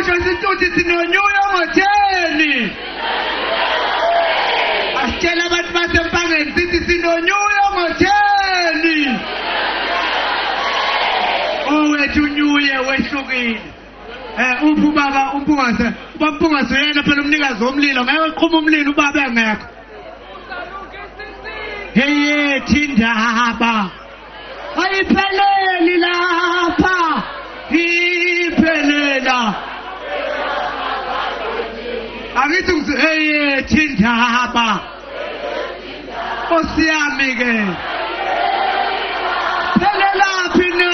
Asho isithuthi sinonyuyo ngotheni. Asitshela abantu basempangeni sithi sinonyuyo ngotheni. Owethu unyuye wehlukile. Ubaba umpungase yena phela umnikazi womlilo ngeke uqhuma umlilo ubaba engekho. Hey thindaba ayipheleli lapha iphelela angithi ngithi hey thindaba osiyami ke phelelaphi na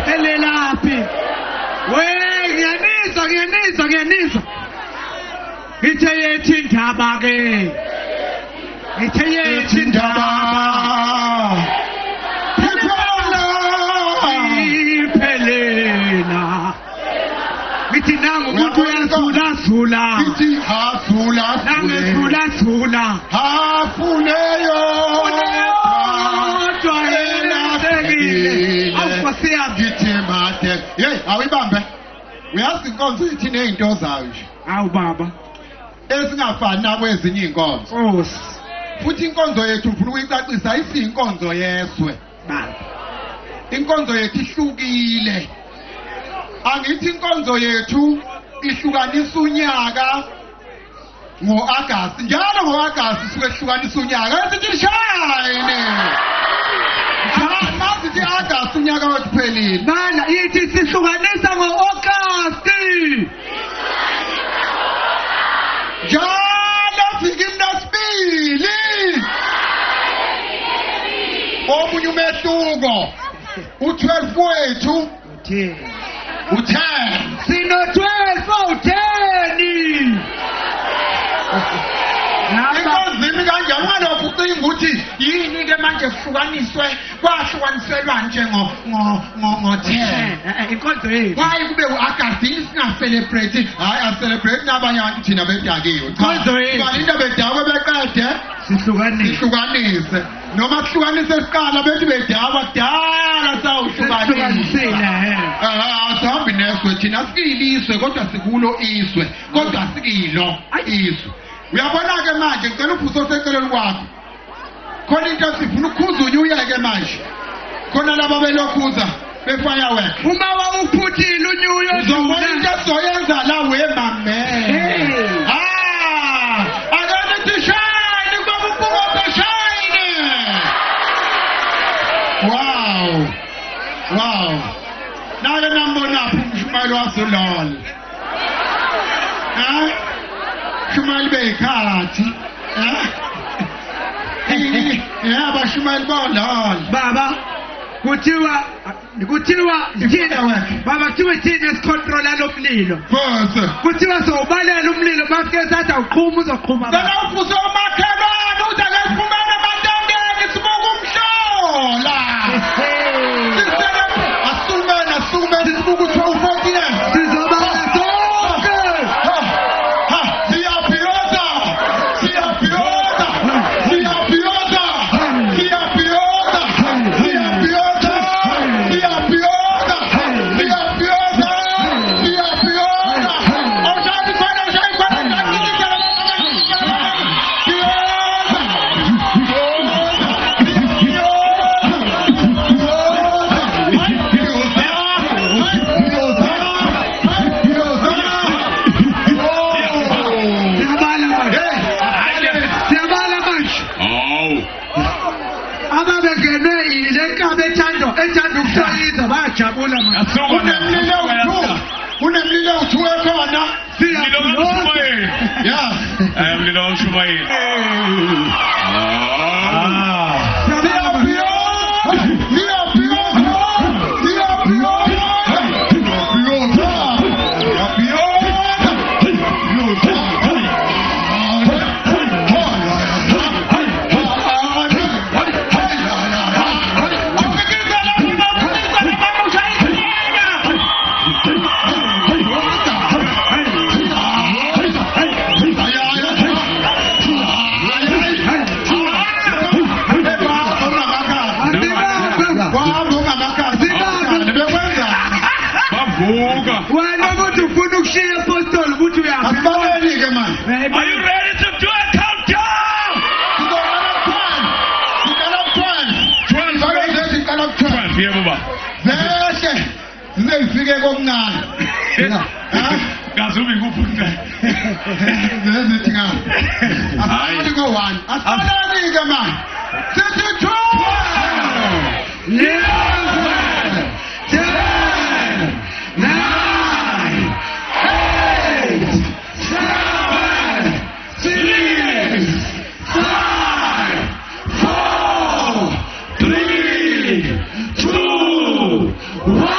phelelaphi we ngiyanizwa ngithe yethindaba ke ngithe yethindaba iphelela ngithi nangu umuntu uyazula ngithi zula hafuneyo Hey, awuyibambe. Uyazi inkonzo ithi nezinto zayo nje. Awu baba. Esingafani nakwezinye inkonzo. Futhi inkonzo yethu ufuna ukuyicacisa ayisiyinkonzo yeswe. Baba. Inkonzo yethu ihlukile. Angithi inkonzo yethu ihlukanisa unyaka ngo-August. Njalo ngo-August suke hlukanisa unyaka. Sithi shayini. Masithi August unyaka wethu phelile. Bana yithi sihlukanisa ngo-August. Njalo fika imnasibili. Omunye umehluko. U12 wethu. U10. Sino 12 u10. Inkonzimi kanjani ngalokho ucinga ukuthi yini ke manje kuhlukaniswe kwahlukaniselwa nje ngo-10 inkonzo yethu hayi kube u-Augustine singa-celebrate hayi a-celebrate nabanye abantu thina bedakiwe inkonzo yethu into bedakwe beqede sihlukanise noma kuhlukanise siqala bethi bedakwa kudala sawuhlukanisile asihambi neswe thina sikiliswe kodwa sikulo iswe kodwa sikilo iswe. Uyabona ke manje ngicela uphuse oseceleni kwakho. Khona into sifuna ukukhuza unyuyeke manje. Khona laba belokhuza befirework. Uma wawuphuthile unyuyo uzobona into soyenza la wemame. Akanithi shine ngoba ubuka shine. Wow. Nake nambona phi umshumali wasolol. Shumali bekhathi abashumali bolala baba kuthiwa baba kuthiwa thina sicontrola lo mlilo kuthiwa sowubalela umlilo mafike sathi awuqhuma uzoqhuma baba ufuso makhelwane uthi akasifumane amatandeni sibuka umhlola asume sibuka u-12 sizobala bajabula manje kunemlilo uthu ekhona mlilo uShumayeli Wena ukuthi ufuna ukushiya apostoli ukuthi uyaphi? Asibaleni-ke manje. Are you ready to do a countdown? Siqala ku-12. 12, yebo baba. Zehle zize zifike kokuncane. Kazubi kuphuza. Zezithi nga. Asibaleni ko-1. Asibaleni-ke manje. Sithi 12. 11, 10, 9, 8, 7, 6, 5, 4, 3, 2, 1.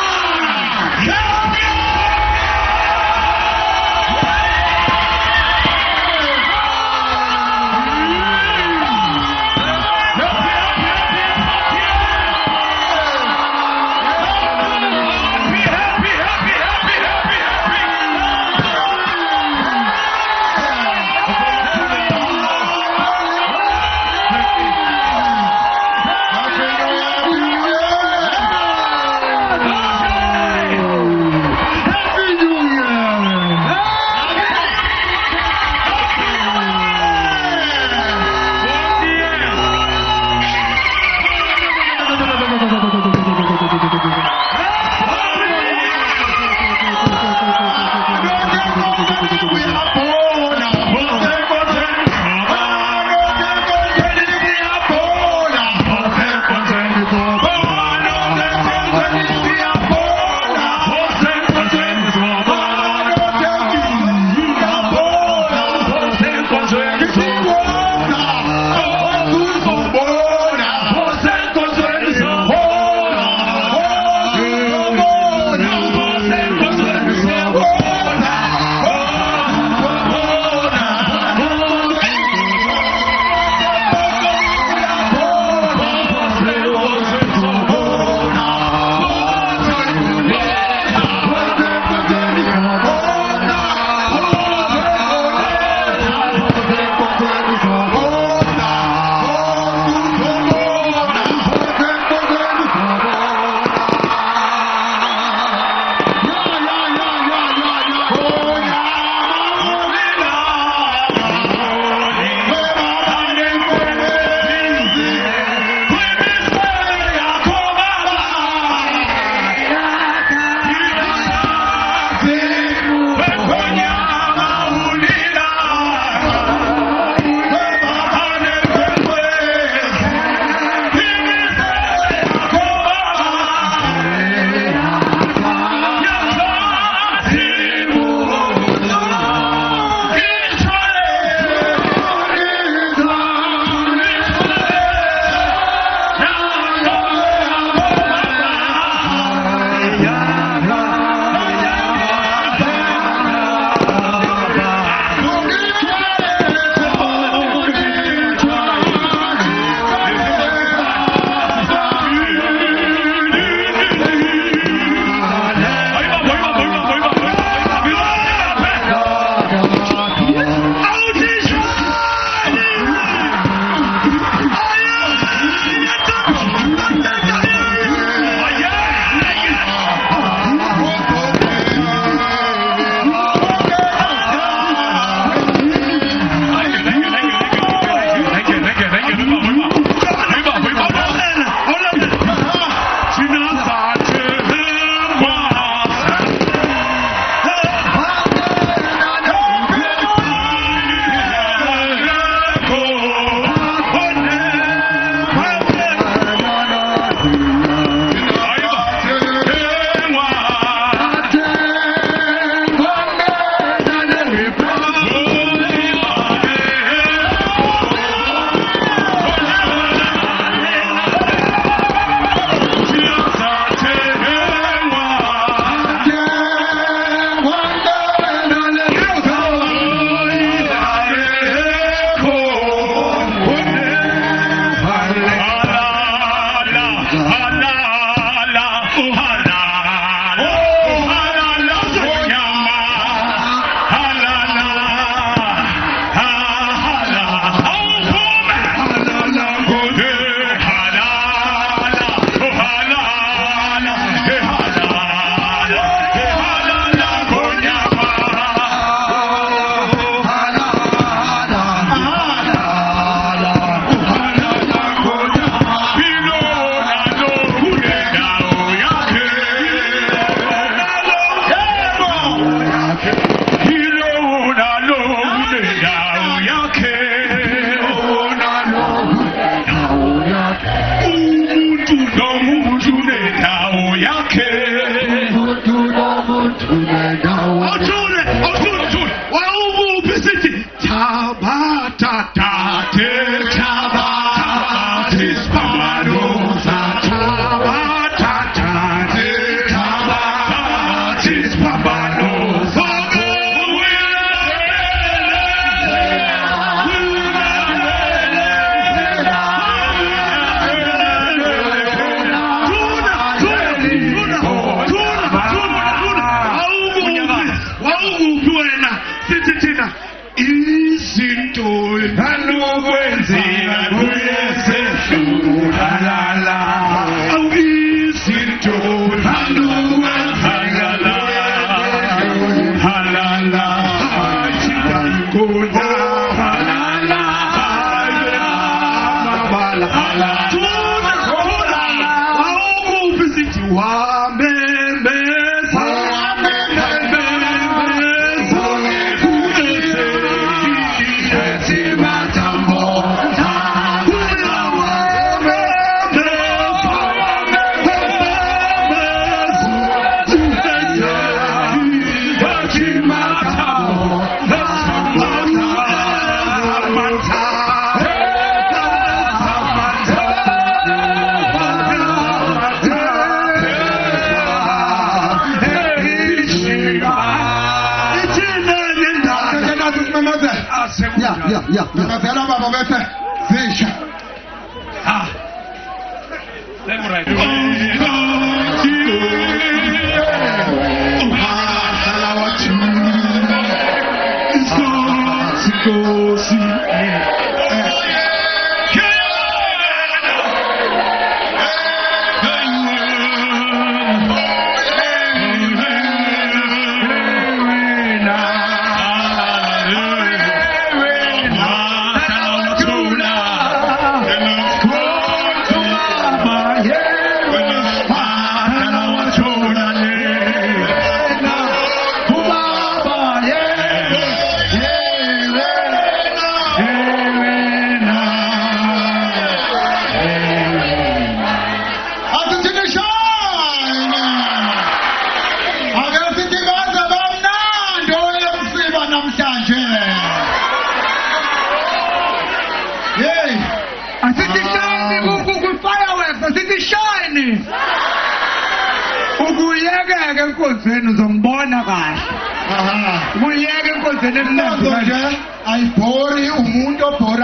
ayibhori umuntu obhori